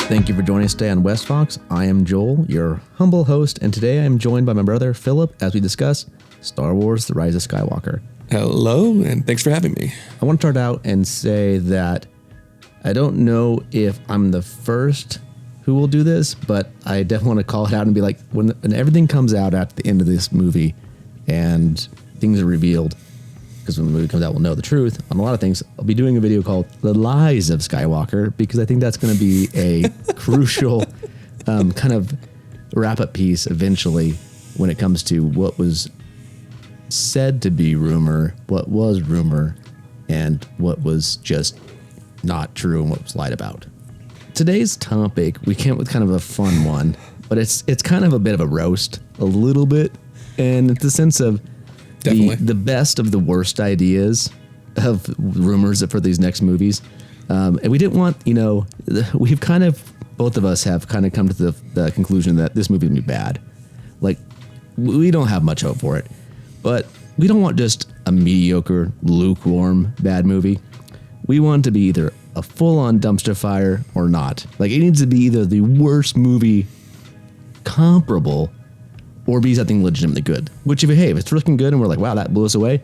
Thank you for joining us today on West Fox. I am Joel, your humble host, and today I am joined by my brother Philip as we discuss Star Wars: The Rise of Skywalker. Hello, and thanks for having me. I want to start out and say that I don't know if I'm the first who will do this, but I definitely want to call it out and be like, when everything comes out at the end of this movie and things are revealed, because when the movie comes out, we'll know the truth on a lot of things. I'll be doing a video called The Lies of Skywalker, because I think that's going to be a crucial kind of wrap-up piece eventually when it comes to what was said to be rumor, what was rumor, and what was just not true and what was lied about. Today's topic, we came up with kind of a fun one, but it's kind of a bit of a roast, a little bit, and it's the sense of the best of the worst ideas of rumors for these next movies. And we didn't want, we've kind of, both of us have kind of come to the conclusion that this movie is going to be bad. Like, we don't have much hope for it, but we don't want just a mediocre, lukewarm, bad movie. We want it to be either a full-on dumpster fire or not. Like, it needs to be either the worst movie comparable or be something legitimately good. Which, if it's looking good and we're like, wow, that blew us away,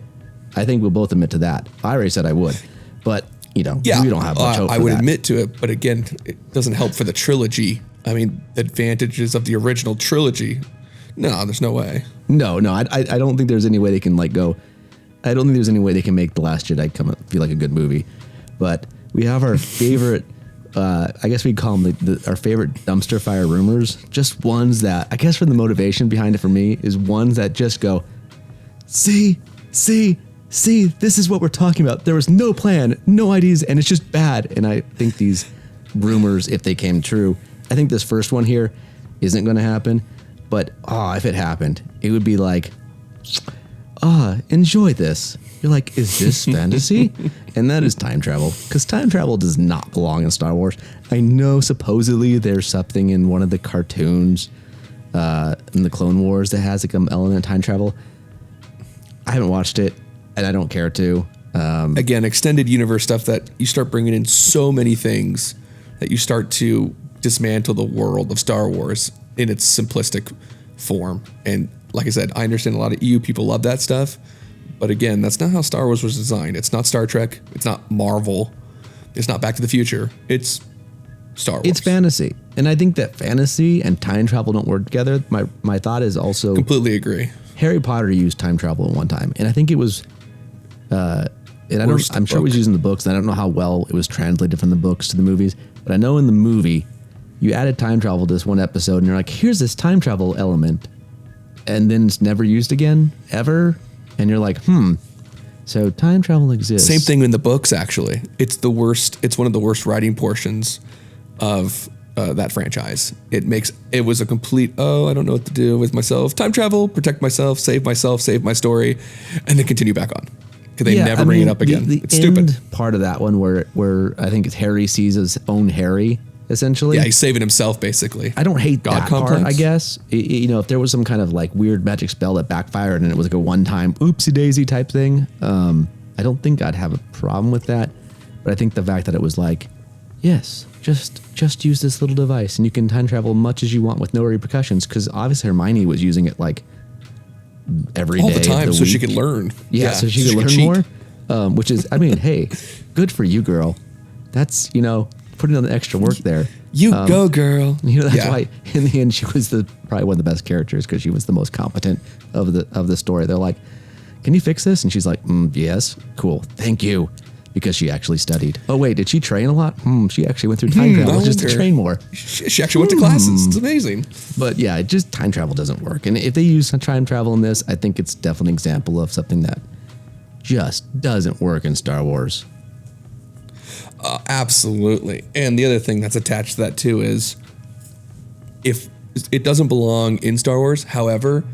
I think we'll both admit to that. I already said I would, but we don't have much hope for I would that. admit to it, but again, it doesn't help for the trilogy. I mean, the advantages of the original trilogy. No, there's no way. No, I don't think there's any way they can go. I don't think there's any way they can make The Last Jedi come up feel like a good movie. But we have our favorite, I guess we'd call them our favorite dumpster fire rumors. Just ones that, I guess for the motivation behind it for me, is ones that just go, see, this is what we're talking about. There was no plan, no ideas, and it's just bad. And I think these rumors, if they came true, I think this first one here isn't going to happen. But, if it happened, it would be like, enjoy this. You're like, is this fantasy? And that is time travel, because time travel does not belong in Star Wars. I know supposedly there's something in one of the cartoons in the Clone Wars that has like an element of time travel. I haven't watched it, and I don't care to. Again, extended universe stuff that you start bringing in so many things that you start to dismantle the world of Star Wars in its simplistic form. And like I said, I understand a lot of EU people love that stuff. But again, that's not how Star Wars was designed. It's not Star Trek. It's not Marvel. It's not Back to the Future. It's Star Wars. It's fantasy. And I think that fantasy and time travel don't work together. My thought is also... Completely agree. Harry Potter used time travel at one time. And I think it was... I'm sure it was used in the books, and I don't know how well it was translated from the books to the movies. But I know in the movie, you added time travel to this one episode, and you're like, here's this time travel element. And then it's never used again, ever. And you're like, so time travel exists. Same thing in the books, actually. It's the worst. It's one of the worst writing portions of that franchise. It was a complete, I don't know what to do with myself. Time travel, protect myself, save my story, and then continue back on. Because they never bring it up again. It's stupid. Part of that one where I think it's Harry sees his own Harry, essentially. Yeah, he's saving himself, basically. I don't hate that part, I guess. If there was some kind of like weird magic spell that backfired and it was like a one-time oopsie daisy type thing, I don't think I'd have a problem with that. But I think the fact that it was like, yes, just use this little device and you can time travel much as you want with no repercussions, because obviously Hermione was using it like every day all the time, of the so week. she could learn. Yeah, so she could learn cheat more. Which is, hey, good for you, girl. That's, putting on the extra work there. You go, girl. That's why in the end she was probably one of the best characters, because she was the most competent of the story. They're like, can you fix this? And she's like, yes, cool, thank you, because she actually studied. Oh wait, did she train a lot? She actually went through time travel just to train more. She actually went to classes. It's amazing. But yeah, just time travel doesn't work. And if they use time travel in this, I think it's definitely an example of something that just doesn't work in Star Wars. Absolutely. And the other thing that's attached to that too is, if it doesn't belong in Star Wars, however,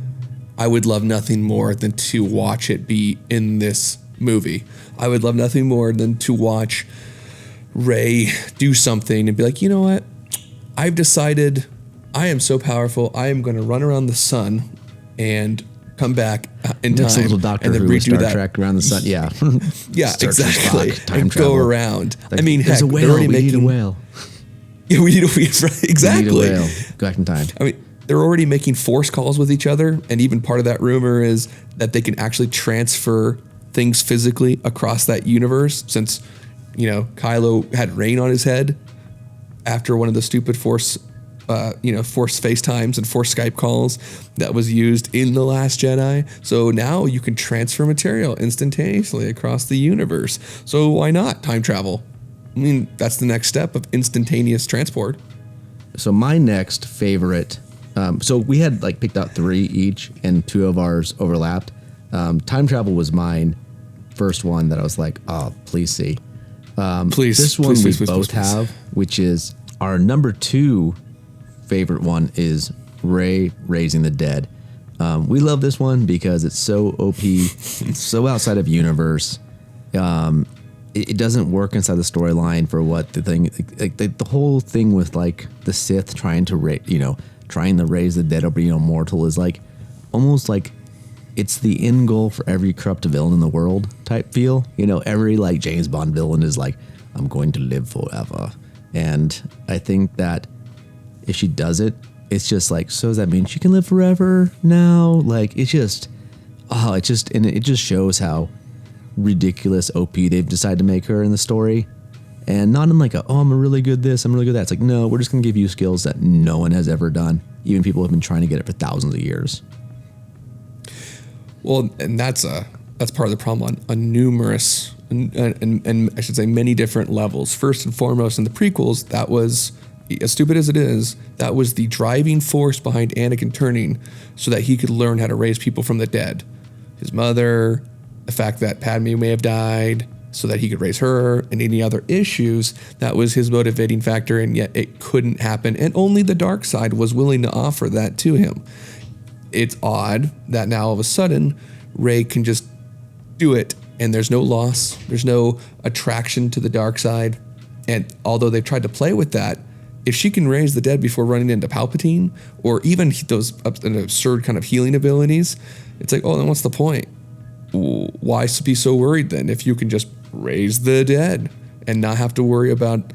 I would love nothing more than to watch it be in this movie. I would love nothing more than to watch Rey do something and be like, you know what? I've decided I am so powerful. I am going to run around the sun and come back in time, a little Doctor and then Who redo Star Trek around the sun. Yeah, yeah, exactly. Time and travel. go around. Like, I mean, there's heck, a whale. they're already We need making a whale. Yeah, we need a right, exactly. We need a whale. Go back in time. I mean, they're already making force calls with each other, and even part of that rumor is that they can actually transfer things physically across that universe. Since, Kylo had rain on his head after one of the stupid force FaceTimes and force Skype calls that was used in The Last Jedi. So now you can transfer material instantaneously across the universe. So why not time travel? I mean, that's the next step of instantaneous transport. So my next favorite, so we had picked out 3 each, and 2 of ours overlapped. Time travel was mine first one that I was like, oh, please see. Please. This one please, we please, both please. have, which is our number 2 favorite one is Rey raising the dead. We love this one because it's so OP, so outside of universe. It doesn't work inside the storyline for what the thing, the whole thing with the Sith trying to raise the dead or be immortal is almost like it's the end goal for every corrupt villain in the world type feel. Every James Bond villain is I'm going to live forever. And I think that if she does it, it's just so does that mean she can live forever now? It just shows how ridiculous OP they've decided to make her in the story. And not in I'm a really good this, I'm really good that. It's no, we're just going to give you skills that no one has ever done. Even people have been trying to get it for thousands of years. Well, and that's part of the problem on numerous and I should say many different levels. First and foremost, in the prequels, that was, as stupid as it is, that was the driving force behind Anakin turning so that he could learn how to raise people from the dead. His mother, the fact that Padme may have died so that he could raise her, and any other issues, that was his motivating factor, and yet it couldn't happen, and only the dark side was willing to offer that to him. It's odd that now all of a sudden Rey can just do it, and there's no loss, there's no attraction to the dark side. And although they've tried to play with that, if she can raise the dead before running into Palpatine, or even those absurd kind of healing abilities, it's then what's the point? Why be so worried then if you can just raise the dead and not have to worry about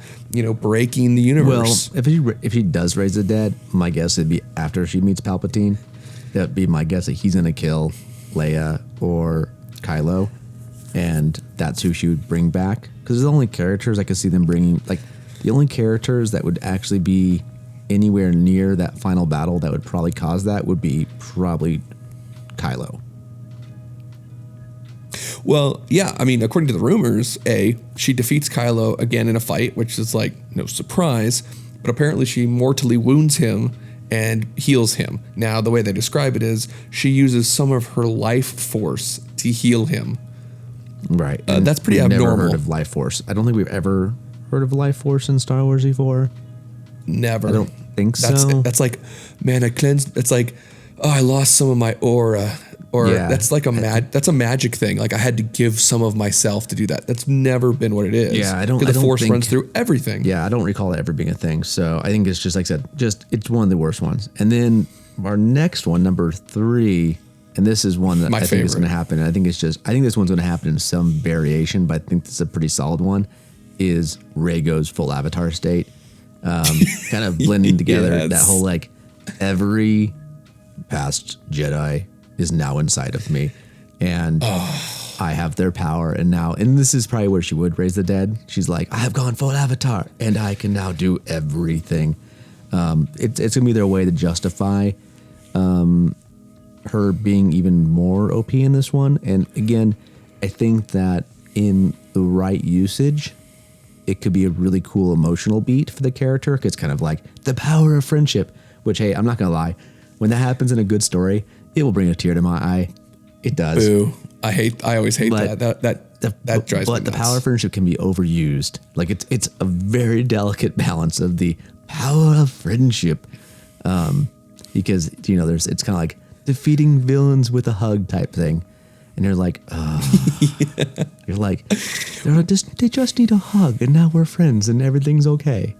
breaking the universe? Well, if he does raise the dead, my guess would be after she meets Palpatine. That'd be my guess that he's gonna kill Leia or Kylo, and that's who she would bring back. Because the only characters I could see them bringing, the only characters that would actually be anywhere near that final battle that would probably cause that would be probably Kylo. Well, yeah, I mean, according to the rumors, she defeats Kylo again in a fight, which is no surprise, but apparently she mortally wounds him and heals him. Now, the way they describe it is she uses some of her life force to heal him. Right. That's pretty abnormal. Never heard of life force. I don't think we've ever heard of life force in Star Wars before. Never. I don't think so. That's man, I cleansed. It's I lost some of my aura. Or that's that's a magic thing. I had to give some of myself to do that. That's never been what it is. Yeah, I don't. Because the force runs through everything. Yeah, I don't recall that ever being a thing. So I think it's just like I said, it's one of the worst ones. And then our next one, number 3, and this is one that I think is going to happen. And I think this one's going to happen in some variation, but I think this is a pretty solid one. Is Rey goes full Avatar state, kind of blending together that whole every past Jedi is now inside of me, and I have their power, and this is probably where she would raise the dead. She's I have gone full Avatar, and I can now do everything. It's gonna be their way to justify her being even more OP in this one. And again, I think that in the right usage, it could be a really cool emotional beat for the character. It's kind of the power of friendship, which, hey, I'm not gonna lie, when that happens in a good story, it will bring a tear to my eye. It does. Boo. I always hate that. That drives me But the nuts. power of friendship can be overused. It's a very delicate balance of the power of friendship. Because, it's kind of defeating villains with a hug type thing. And you're you're they just need a hug, and now we're friends, and everything's okay.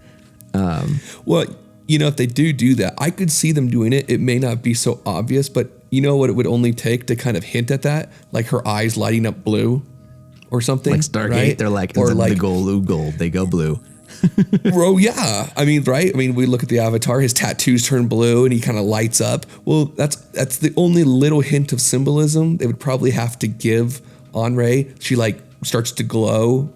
Well, if they do that, I could see them doing it. It may not be so obvious, but you know what it would only take to kind of hint at that? Her eyes lighting up blue or something. Stargate, right? they're or the gold, they go blue. Bro, yeah. I mean, right? I mean, we look at the Avatar, his tattoos turn blue and he kind of lights up. Well, that's the only little hint of symbolism they would probably have to give on Rey. She like starts to glow,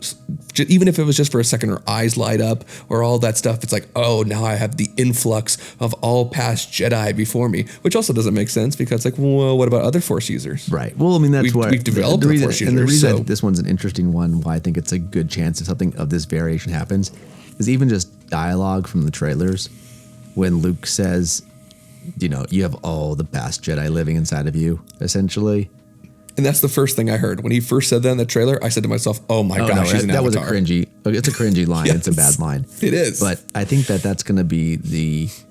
even if it was just for a second, her eyes light up or all that stuff. It's like, oh, now I have the influx of all past Jedi before me, which also doesn't make sense because like, well, what about other Force users? Right. Well, I mean, that's what we've developed the reason, Force users. and the reason so. this one's an interesting one, why I think it's a good chance if something of this variation happens, is even just dialogue from the trailers when Luke says, you know, you have all the past Jedi living inside of you, essentially. And that's the first thing I heard. When he first said that in the trailer, I said to myself, oh my gosh, he's an that was Avatar. it's a cringy line. Yes, it's a bad line. It is. But I think that's going to be this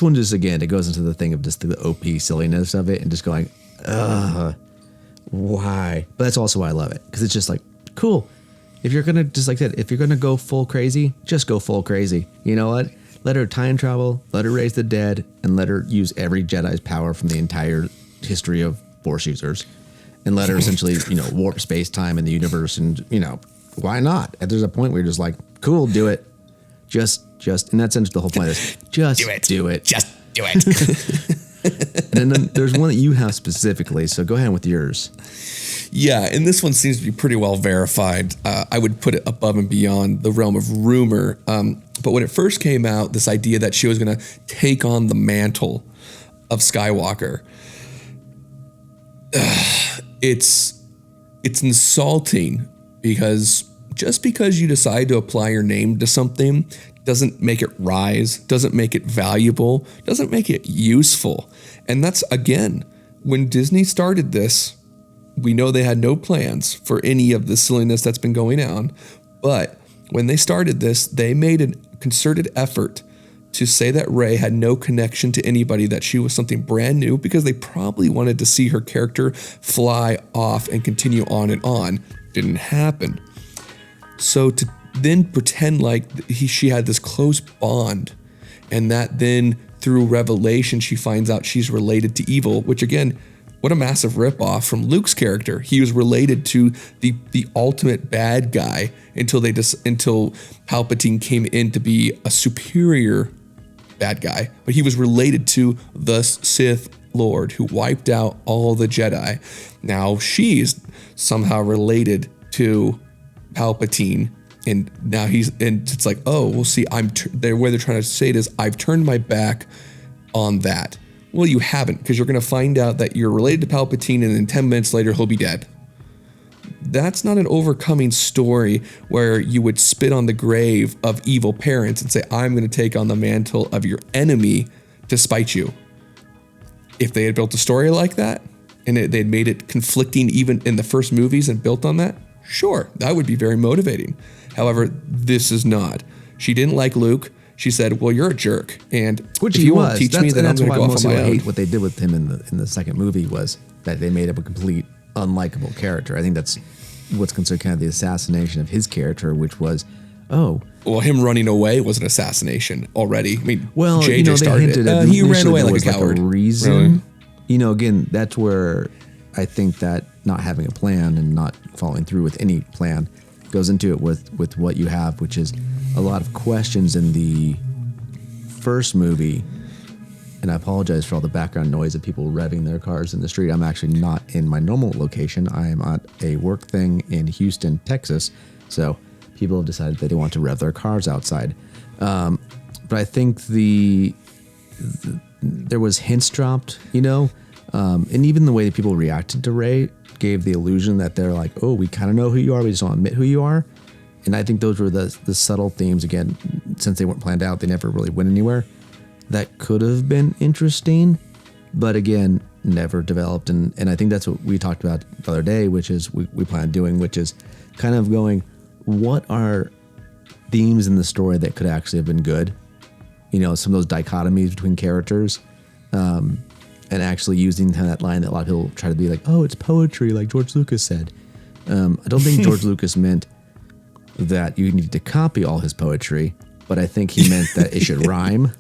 one just, again, it goes into the thing of just the OP silliness of it and just going, why? But that's also why I love it. Because it's just like, cool. If you're going to, just like that, if you're going to go full crazy, just go full crazy. You know what? Let her time travel, let her raise the dead, and let her use every Jedi's power from the entire history of Force users, and let her essentially, you know, warp space time in the universe, and you know, why not? And there's a point where you're just like, cool, do it. Just in that sense, the whole point is just do it. Just do it. And then there's one that you have specifically, so go ahead with yours. Yeah, and this one seems to be pretty well verified. I would put it above and beyond the realm of rumor. But when it first came out, this idea that she was going to take on the mantle of Skywalker, it's insulting because just because you decide to apply your name to something doesn't make it rise, doesn't make it valuable, doesn't make it useful. And that's, again, when Disney started this, we know they had no plans for any of the silliness that's been going on. But when they started this, they made a concerted effort to say that Rey had no connection to anybody, that she was something brand new, because they probably wanted to see her character fly off and continue on and on. Didn't happen. So to then pretend like she had this close bond, and that then through revelation she finds out she's related to evil, which again, what a massive ripoff from Luke's character. He was related to the ultimate bad guy until Palpatine came in to be a superior bad guy. But he was related to the Sith Lord who wiped out all the Jedi. Now she's somehow related to Palpatine, and now it's like, oh, we'll see. The way they're trying to say it is, I've turned my back on that. Well, you haven't, because you're going to find out that you're related to Palpatine, and then 10 minutes later, he'll be dead. That's not an overcoming story where you would spit on the grave of evil parents and say, I'm going to take on the mantle of your enemy to spite you. If they had built a story like that, and they'd made it conflicting even in the first movies and built on that, sure, that would be very motivating. However, this is not. She didn't like Luke. She said, well, you're a jerk. And which if you won't teach me, then I'm going to go off on my own. Hate what they did with him in the second movie was that they made him a complete unlikable character. I think that's what's considered kind of the assassination of his character, which was, well, him running away was an assassination already. I mean, well, JJ started it. He ran away like a coward. Like a reason. Really? You know, again, that's where I think that not having a plan and not following through with any plan goes into it with what you have, which is a lot of questions in the first movie. And I apologize for all the background noise of people revving their cars in the street. I'm actually not in my normal location. I am at a work thing in Houston, Texas. So people have decided that they want to rev their cars outside. But I think there was hints dropped, you know, and even the way that people reacted to Rey gave the illusion that they're like, oh, we kind of know who you are, we just don't admit who you are. And I think those were the subtle themes. Again, since they weren't planned out, they never really went anywhere. That could have been interesting, but again, never developed. And I think that's what we talked about the other day, which is we plan on doing, which is kind of going, what are themes in the story that could actually have been good? You know, some of those dichotomies between characters, and actually using that line that a lot of people try to be like, oh, it's poetry, like George Lucas said. I don't think George Lucas meant that you need to copy all his poetry, but I think he meant that it should rhyme.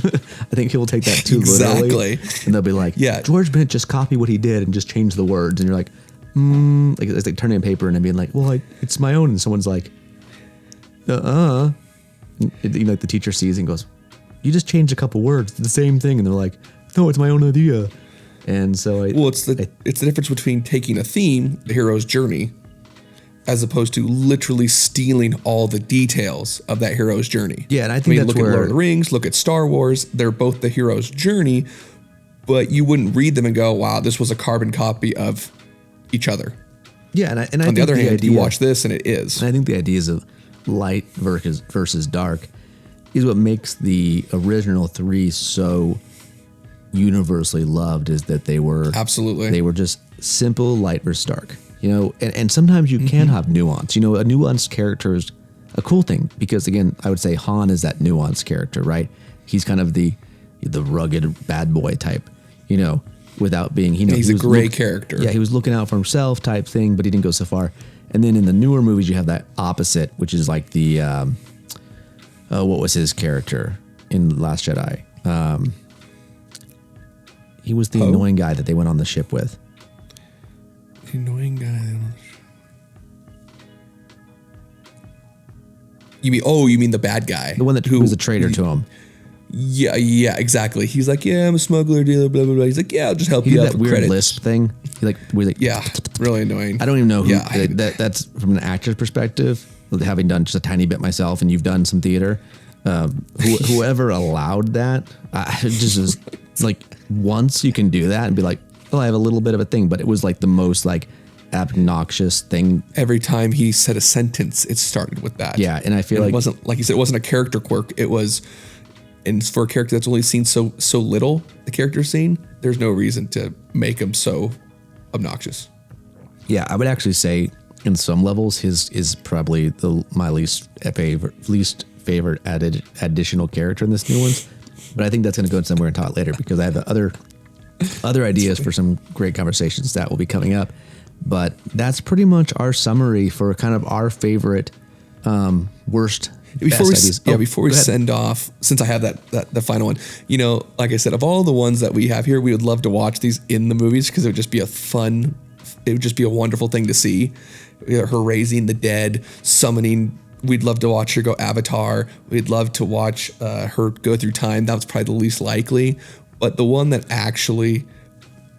I think people take that too literally, and they'll be like, yeah, George meant just copy what he did and just change the words. And you're like, like it's like turning a paper and then being like, well, it's my own. And someone's like, Like the teacher sees and goes, you just changed a couple words, the same thing. And they're like, no, it's my own idea. And so it's the difference between taking a theme, the hero's journey, as opposed to literally stealing all the details of that hero's journey. Yeah, and I think that's look where... at Lord of the Rings, look at Star Wars. They're both the hero's journey, but you wouldn't read them and go, wow, this was a carbon copy of each other. Yeah, and I on think the other hand, idea, you watch this and it is. And I think the ideas of light versus dark is what makes the original three so universally loved, is that they were just simple light versus dark. And sometimes you can have nuance. A nuanced character is a cool thing because, again, I would say Han is that nuanced character, right? He's kind of the rugged bad boy type, without being, he's a gray character. Yeah, he was looking out for himself type thing, but he didn't go so far. And then in the newer movies, you have that opposite, which is like the, what was his character in Last Jedi? He was the annoying guy that they went on the ship with. The annoying guy. You mean the bad guy? The one who was a traitor to him. Yeah, exactly. He's like, yeah, I'm a smuggler dealer, blah, blah, blah. He's like, yeah, I'll just help you out. That weird credits. lisp thing. Yeah, really annoying. I don't even know who, that's from an actor's perspective, having done just a tiny bit myself, and you've done some theater. Whoever allowed that, just was like, once you can do that and be like, oh, I have a little bit of a thing, but it was like the most like obnoxious thing. Every time he said a sentence, it started with that. Yeah, and I feel like it wasn't, like you said, it wasn't a character quirk. It was, and for a character that's only seen so little, the character scene, there's no reason to make him so obnoxious. Yeah, I would actually say in some levels, his is probably my least favorite added additional character in this new ones. But I think that's going to go somewhere and talk later, because I have other ideas for some great conversations that will be coming up. But that's pretty much our summary for kind of our favorite worst. Before we send off, since I have that the final one, like I said, of all the ones that we have here, we would love to watch these in the movies, because it would just be a wonderful thing to see. Her raising the dead, summoning. We'd love to watch her go Avatar. We'd love to watch her go through time. That was probably the least likely. But the one that actually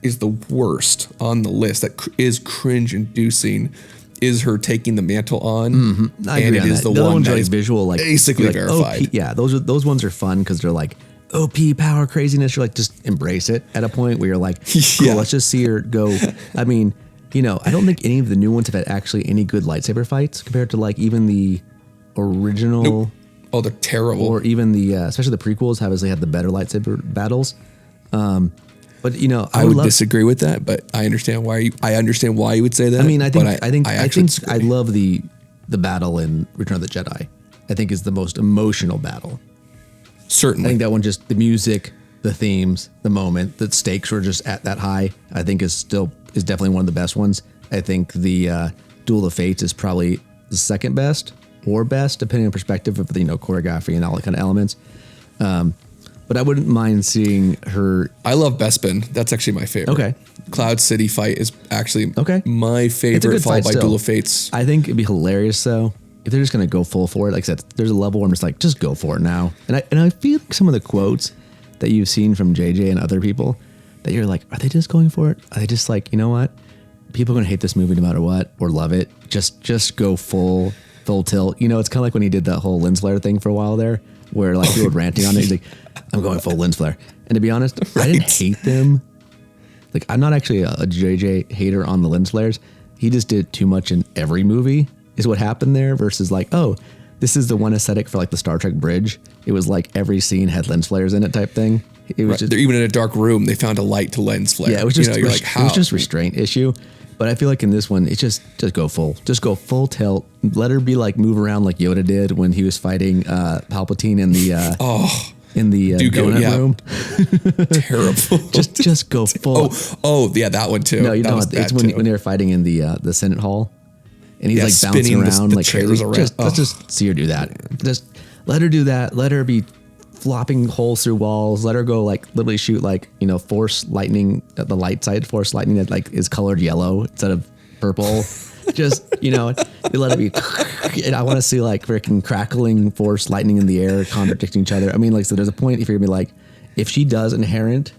is the worst on the list, that is cringe-inducing, is her taking the mantle on. Mm-hmm. I agree on that. The one that is visual, like basically verified. OP, yeah, those ones are fun because they're like OP power craziness. You're like, just embrace it at a point where you're like, cool, let's just see her go. I mean, I don't think any of the new ones have had actually any good lightsaber fights compared to like even the original. Nope. Oh, they're terrible. Or even the especially the prequels have had the better lightsaber battles. But I would disagree with that, but I understand why you would say that. I mean, I think I love the battle in Return of the Jedi. I think is the most emotional battle. Certainly. I think that one, just the music, the themes, the moment, the stakes were just at that high. I think is definitely one of the best ones. I think the Duel of Fates is probably the second best or best, depending on perspective of the choreography and all that kind of elements. But I wouldn't mind seeing her. I love Bespin. That's actually my favorite. Okay. Cloud City fight is actually my favorite. It's a good followed fight by still. Duel of Fates. I think it'd be hilarious though if they're just gonna go full for it. Like I said, there's a level where I'm just like, just go for it now. And I feel like some of the quotes that you've seen from JJ and other people, that you're like, are they just going for it? Are they just like, you know what? People are gonna hate this movie no matter what, or love it. Just go full tilt. It's kind of like when he did that whole lens flare thing for a while there, where like people were ranting on it. He's like, I'm going full lens flare. And to be honest, I didn't hate them. Like, I'm not actually a JJ hater on the lens flares. He just did too much in every movie is what happened there, versus like, oh, this is the one aesthetic for like the Star Trek bridge. It was like every scene had lens flares in it type thing. It was just, they're even in a dark room, they found a light to lens flare. Yeah, it was just you're like, how? It was just restraint issue. But I feel like in this one, it's just go full tilt. Let her be like, move around like Yoda did when he was fighting Palpatine in the donut room. Terrible. just go full. Oh yeah, that one too. No, you know, it's when they were fighting in the Senate hall, and he's like bouncing around like crazy. Let's just see her do that. Just let her do that. Let her be flopping holes through walls. Let her go like literally shoot like force lightning, the light side force lightning that like is colored yellow instead of purple. Just you let it be. And I want to see like freaking crackling force lightning in the air contradicting each other. I mean, like, so there's a point if you're gonna be like, if she does inherent,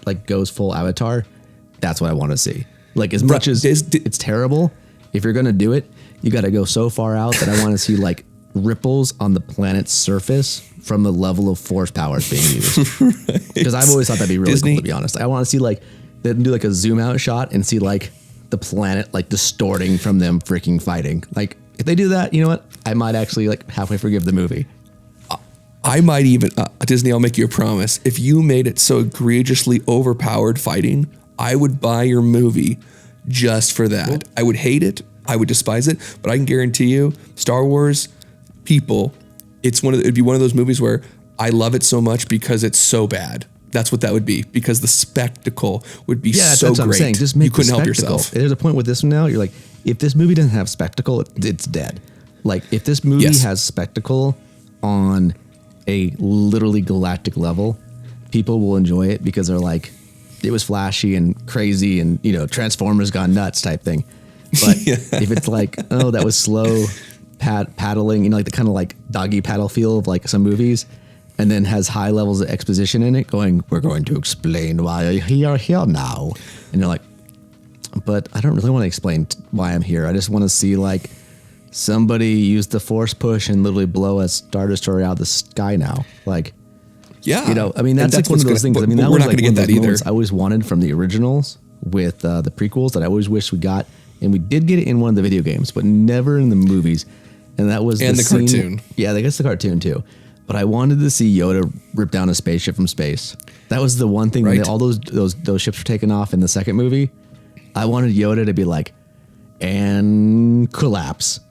like goes full Avatar, that's what I want to see. Like as much as it's terrible, if you're gonna do it, you got to go so far out that I want to see like ripples on the planet's surface from the level of force powers being used. Because I've always thought that'd be really cool, to be honest. I want to see like them do like a zoom out shot and see like the planet like distorting from them freaking fighting. Like if they do that, you know what? I might actually like halfway forgive the movie. I might even, Disney, I'll make you a promise. If you made it so egregiously overpowered fighting, I would buy your movie just for that. Well, I would hate it. I would despise it, but I can guarantee you, Star Wars people, it'd be one of those movies where I love it so much because it's so bad. That's what that would be, because the spectacle would be so great. I'm saying. Just make you couldn't help yourself. There's a point with this one now. You're like, if this movie doesn't have spectacle, it's dead. Like if this movie has spectacle on a literally galactic level, people will enjoy it because they're like, it was flashy and crazy and, you know, Transformers gone nuts type thing. But if it's like, oh, that was slow paddling, you know, like the kind of like doggy paddle feel of like some movies, and then has high levels of exposition in it going, we're going to explain why you're here now. And you're like, but I don't really want to explain why I'm here. I just want to see like somebody use the force push and literally blow a Star Destroyer out of the sky now. Like, yeah, you know, I mean, that's like one of those things. I mean, that was like one of those moments I always wanted from the originals with the prequels that I always wish we got. And we did get it in one of the video games, but never in the movies. And that was the scene, cartoon. Yeah, I guess the cartoon too. But I wanted to see Yoda rip down a spaceship from space. That was the one thing when all those ships were taken off in the second movie. I wanted Yoda to be like, and collapse.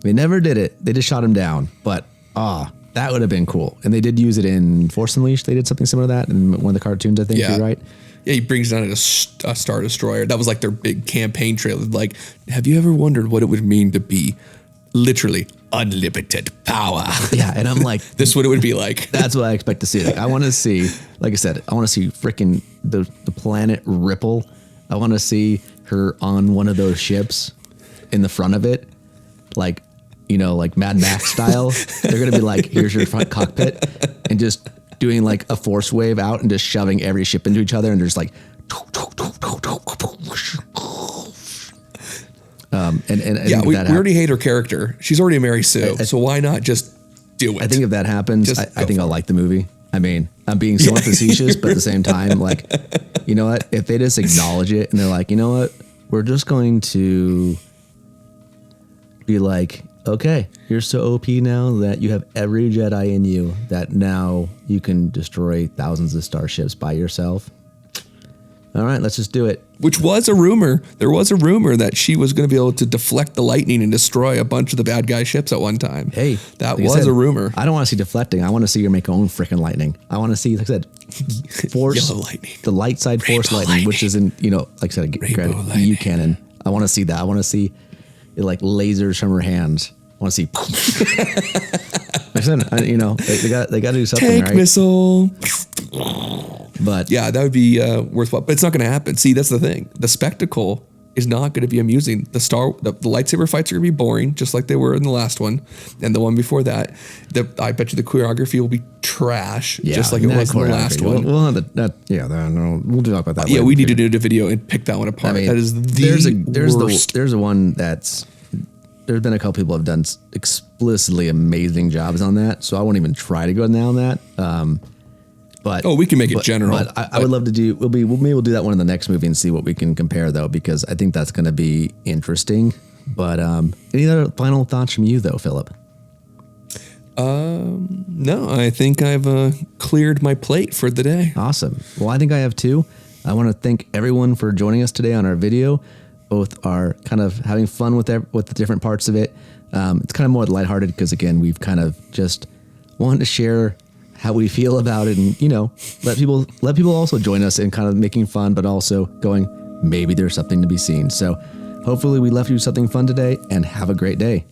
They never did it. They just shot him down. But that would have been cool. And they did use it in Force Unleashed. They did something similar to that in one of the cartoons, I think. You're right. Yeah, he brings down a Star Destroyer. That was like their big campaign trailer. Like, have you ever wondered what it would mean to be literally unlimited power? Yeah, and I'm like, this is what it would be like. That's what I expect to see. Like, I want to see, like I said, I want to see freaking the planet ripple. I want to see her on one of those ships in the front of it, like, you know, like Mad Max style. They're gonna be like, here's your front cockpit, and just doing like a force wave out and just shoving every ship into each other, and there's like, we already hate her character. She's already a Mary Sue, so why not just do it? I think if that happens, I think I'll like the movie. I mean, I'm being somewhat facetious, but at the same time, like, you know what? If they just acknowledge it and they're like, you know what? We're just going to be like, okay, you're so OP now that you have every Jedi in you, that now you can destroy thousands of starships by yourself. All right, let's just do it. Which was a rumor. There was a rumor that she was going to be able to deflect the lightning and destroy a bunch of the bad guy ships at one time. Hey, that was a rumor. I don't want to see deflecting. I want to see her make her own freaking lightning. I want to see, like I said, force, yellow lightning, the light side force lightning, which is in, you know, like I said, EU canon. I want to see that. I want to see it like lasers from her hands. I want to see. Like I said, you know, they got to do something, tank right? Missile. But yeah, that would be worthwhile. But it's not going to happen. See, that's the thing. The spectacle is not going to be amusing. The lightsaber fights are going to be boring, just like they were in the last one and the one before that. I bet you the choreography will be trash, just like it was in the last one. We'll talk about that. Yeah, we need to do the video and pick that one apart. I mean, that is the worst. There's a one that's. There's been a couple people have done explicitly amazing jobs on that, so I won't even try to go down that. But we can make it general. But I would love to do. Maybe we'll do that one in the next movie and see what we can compare, though, because I think that's going to be interesting. But any other final thoughts from you, though, Philip? No, I think I've cleared my plate for the day. Awesome. Well, I think I have too. I want to thank everyone for joining us today on our video. Both are kind of having fun with the different parts of it. It's kind of more lighthearted because, again, we've kind of just wanted to share how we feel about it, and, you know, let people also join us in kind of making fun, but also going, maybe there's something to be seen. So hopefully we left you something fun today, and have a great day.